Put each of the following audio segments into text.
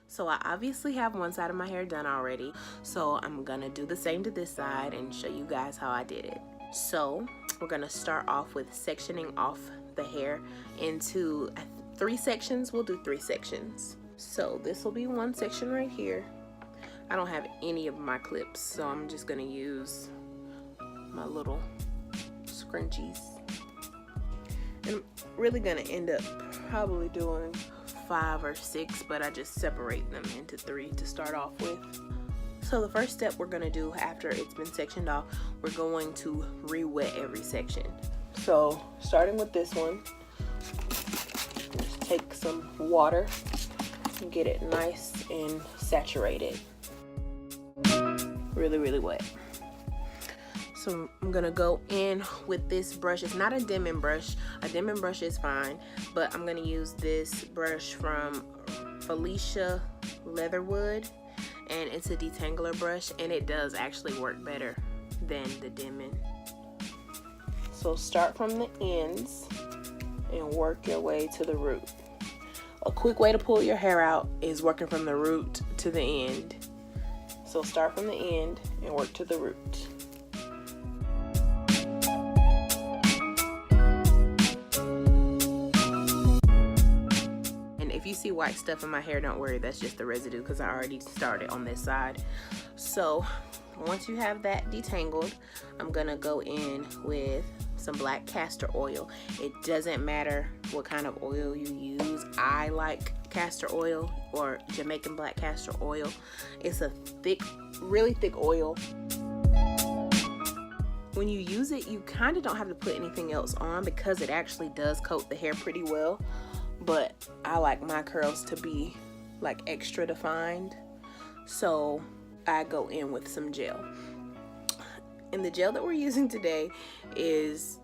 So I obviously have one side of my hair done already, so I'm gonna do the same to this side and show you guys how I did it. So we're gonna start off with sectioning off the hair into 3 sections. We'll do 3 sections. So this will be one section right here. I don't have any of my clips, so I'm just gonna use my little scrunchies. And I'm really gonna end up probably doing 5 or 6, but I just separate them into 3 to start off with. So the first step we're gonna do after it's been sectioned off, we're going to re-wet every section. So starting with this one, just take some water and get it nice and saturated. Really, really wet. So I'm gonna go in with this brush. It's not a dimming brush. A dimming brush is fine, but I'm gonna use this brush from Felicia Leatherwood, and it's a detangler brush, and it does actually work better than the dimming. So start from the ends and work your way to the root. A quick way to pull your hair out is working from the root to the end. So start from the end and work to the root. If you see white stuff in my hair, don't worry, that's just the residue because I already started on this side. So once you have that detangled, I'm gonna go in with some black castor oil. It doesn't matter what kind of oil you use. I like castor oil or Jamaican black castor oil. It's a thick, really thick oil. When you use it, you kind of don't have to put anything else on because it actually does coat the hair pretty well. But I like my curls to be like extra defined, so I go in with some gel. And the gel that we're using today is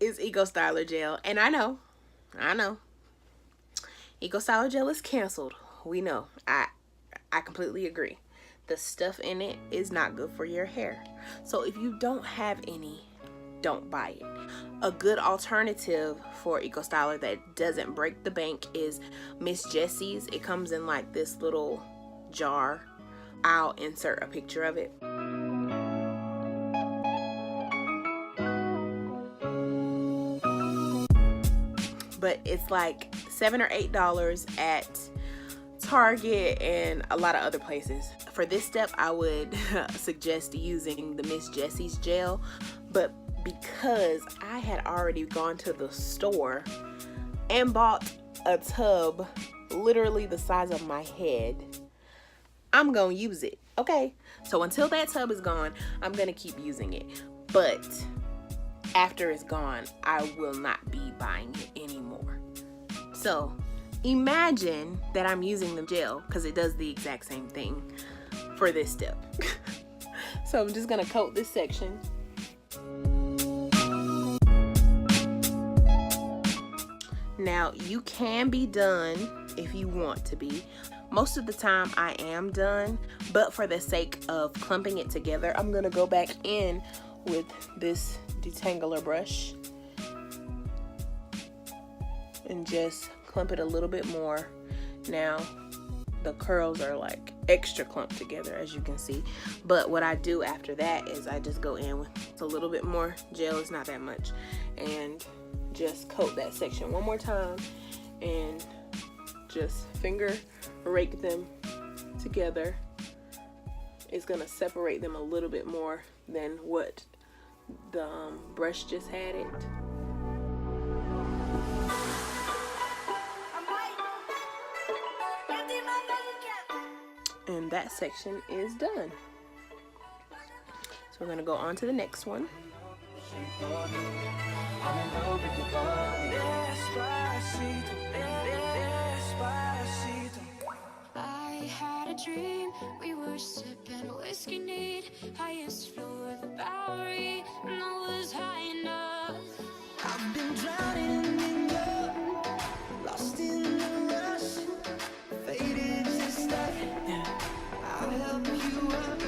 Eco Styler gel. And I know Eco Styler gel is canceled. We know. I completely agree. The stuff in it is not good for your hair. So if you don't have any, don't buy it. A good alternative for Eco Styler that doesn't break the bank is Miss Jessie's. It comes in like this little jar. I'll insert a picture of it. But it's like $7 or $8 at Target and a lot of other places. For this step, I would suggest using the Miss Jessie's gel, but because I had already gone to the store and bought a tub literally the size of my head, I'm gonna use it. Okay, so until that tub is gone, I'm gonna keep using it, but after it's gone, I will not be buying it anymore. So imagine that I'm using the gel, because it does the exact same thing for this step. So I'm just gonna coat this section. Now you can be done if you want to be. Most of the time I am done, but for the sake of clumping it together, I'm gonna go back in with this detangler brush and just clump it a little bit more. Now the curls are like extra clumped together, as you can see, but what I do after that is I just go in with a little bit more gel. It's not that much, and just coat that section one more time and just finger rake them together. It's gonna separate them a little bit more than what the brush just had it. And that section is done. So we're gonna go on to the next one. I had a dream, we were sipping whiskey neat, highest floor of the Bowery, and I was high enough. I've been drowning in love, lost in the rush, faded just like I'll help you up.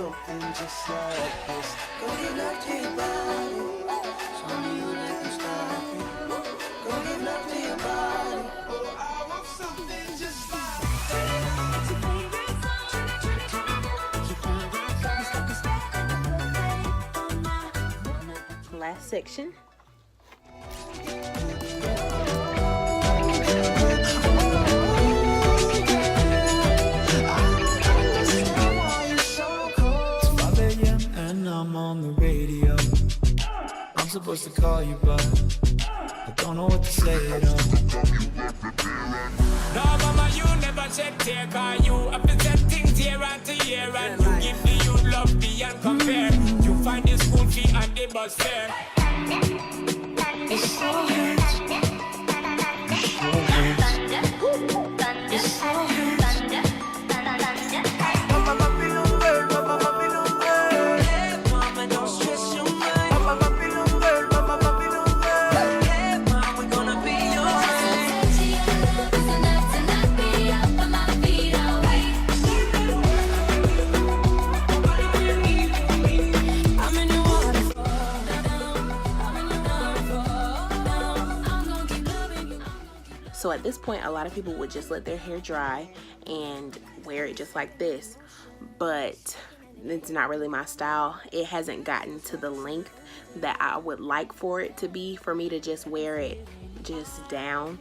something just like this. Go get love to your body. Show me you let me stop it. Go get love to your body. Oh, I want something just like last section. And I'm on the radio. I'm supposed to call you, but I don't know what to say at all. No, mama, you never shed tear, cause you have to set things year after year, and you give the youth love beyond compare. You find the school fee and the bus fare. It's so hurt. It's so hurt. So at this point, a lot of people would just let their hair dry and wear it just like this, but it's not really my style. It hasn't gotten to the length that I would like for it to be, for me to just wear it just down.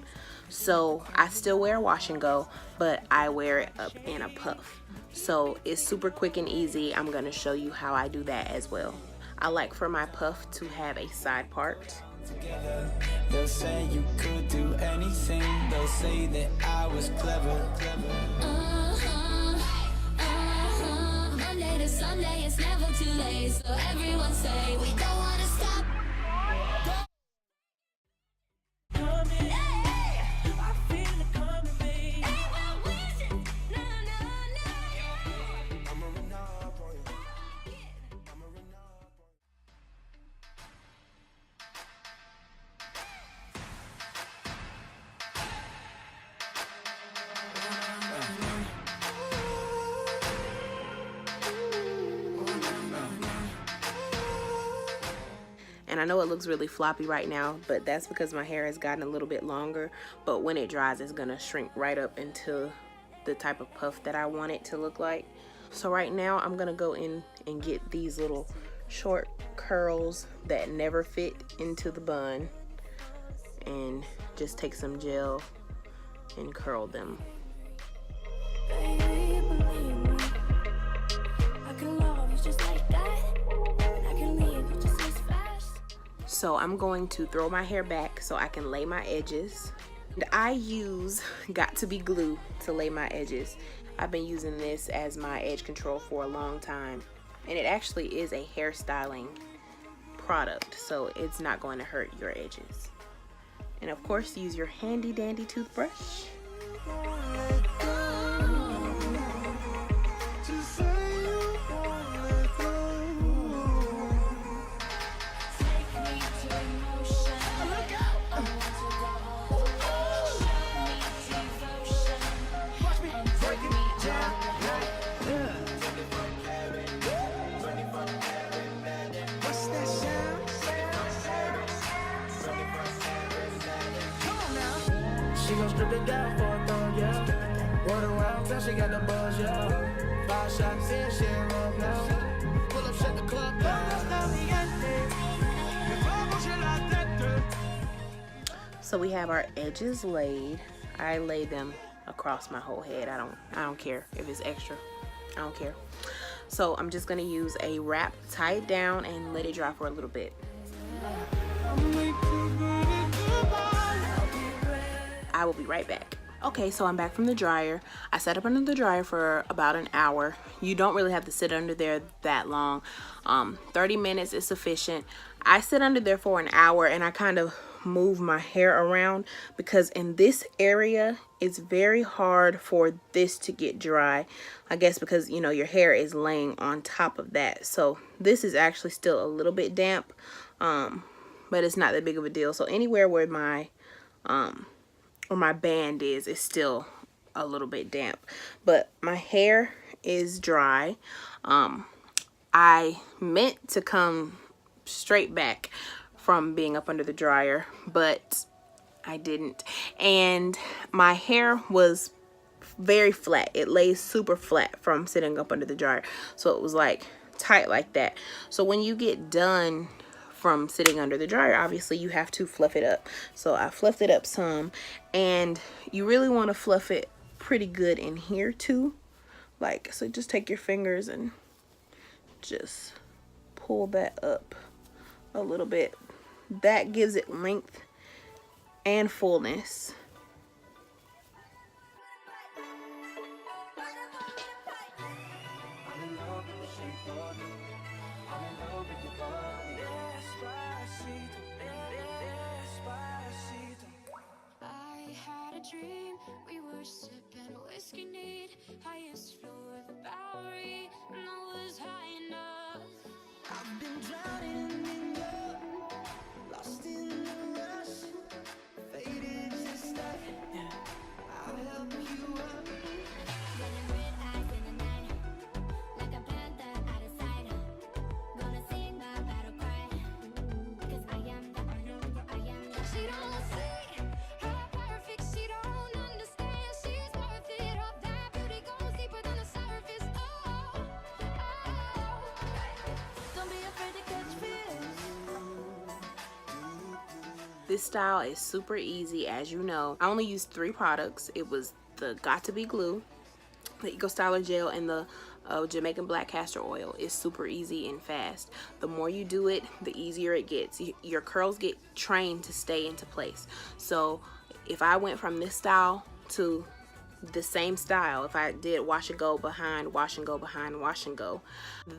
So I still wear a wash and go, but I wear it up in a puff. So it's super quick and easy. I'm gonna show you how I do that as well. I like for my puff to have a side part. Together, they'll say you could do anything. They'll say that I was clever. Monday to Sunday, it's never too late. So everyone say we don't wanna stop. And I know it looks really floppy right now, but that's because my hair has gotten a little bit longer. But when it dries, it's gonna shrink right up into the type of puff that I want it to look like. So right now, I'm gonna go in and get these little short curls that never fit into the bun, and just take some gel and curl them. Baby, believe me, I can love you just like that. I can leave you just as fast. So I'm going to throw my hair back so I can lay my edges. And I use Got To Be glue to lay my edges. I've been using this as my edge control for a long time, and it actually is a hairstyling product, so it's not going to hurt your edges. And of course, use your handy dandy toothbrush. She gon' strip it down for a thong, yeah. Run around till she got the buzz, yeah. 5 shots in, she ain't love now. Pull up, shut the club down. So we have our edges laid. I lay them across my whole head. I don't care if it's extra. I don't care. So I'm just gonna use a wrap, tie it down, and let it dry for a little bit. I will be right back. Okay, so I'm back from the dryer. I set up under the dryer for about an hour. You don't really have to sit under there that long. 30 minutes is sufficient. I sit under there for an hour, and I kind of move my hair around because in this area it's very hard for this to get dry. I guess because, you know, your hair is laying on top of that. So this is actually still a little bit damp, but it's not that big of a deal. So anywhere where my band is still a little bit damp, but my hair is dry. I meant to come straight back from being up under the dryer, but I didn't. And my hair was very flat. It lays super flat from sitting up under the dryer. So it was like tight like that. So when you get done from sitting under the dryer, obviously you have to fluff it up. So I fluffed it up some, and you really want to fluff it pretty good in here too. Like, so just take your fingers and just pull that up a little bit. That gives it length and fullness. I had a dream, we were sipping whiskey neat, highest floor of the Bowery, and I was high enough. I've been drowning in your, lost in the rush, faded just like, I'll help you up. Running red eyes in the night, like a panther out of sight, gonna sing my battle cry, because I am the, she don't see how perfect, she don't understand, she's worth it, all that beauty goes deeper than the surface, oh, don't be afraid to catch fish. This style is super easy, as you know. I only used 3 products. It was the Got To Be glue, the Eco Styler gel, and the Jamaican black castor oil. Is super easy and fast. The more you do it, the easier it gets. Your curls get trained to stay into place. So if I went from this style to the same style, if I did wash and go behind, wash and go behind, wash and go,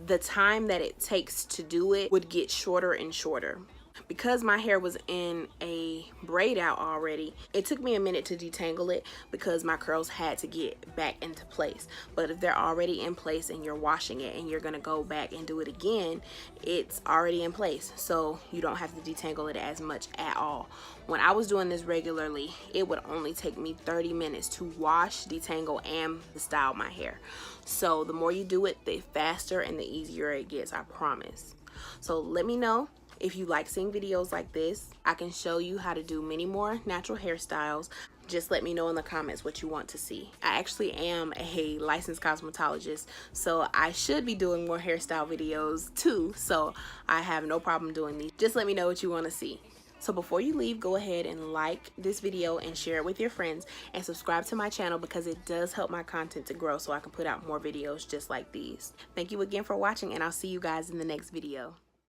the time that it takes to do it would get shorter and shorter. Because my hair was in a braid out already, it took me a minute to detangle it because my curls had to get back into place. But if they're already in place and you're washing it and you're gonna go back and do it again, it's already in place, so you don't have to detangle it as much at all. When I was doing this regularly, it would only take me 30 minutes to wash, detangle, and style my hair. So the more you do it, the faster and the easier it gets, I promise. So let me know if you like seeing videos like this. I can show you how to do many more natural hairstyles. Just let me know in the comments what you want to see. I actually am a licensed cosmetologist, so I should be doing more hairstyle videos too, so I have no problem doing these. Just let me know what you want to see. So before you leave, go ahead and like this video and share it with your friends, and subscribe to my channel because it does help my content to grow so I can put out more videos just like these. Thank you again for watching, and I'll see you guys in the next video.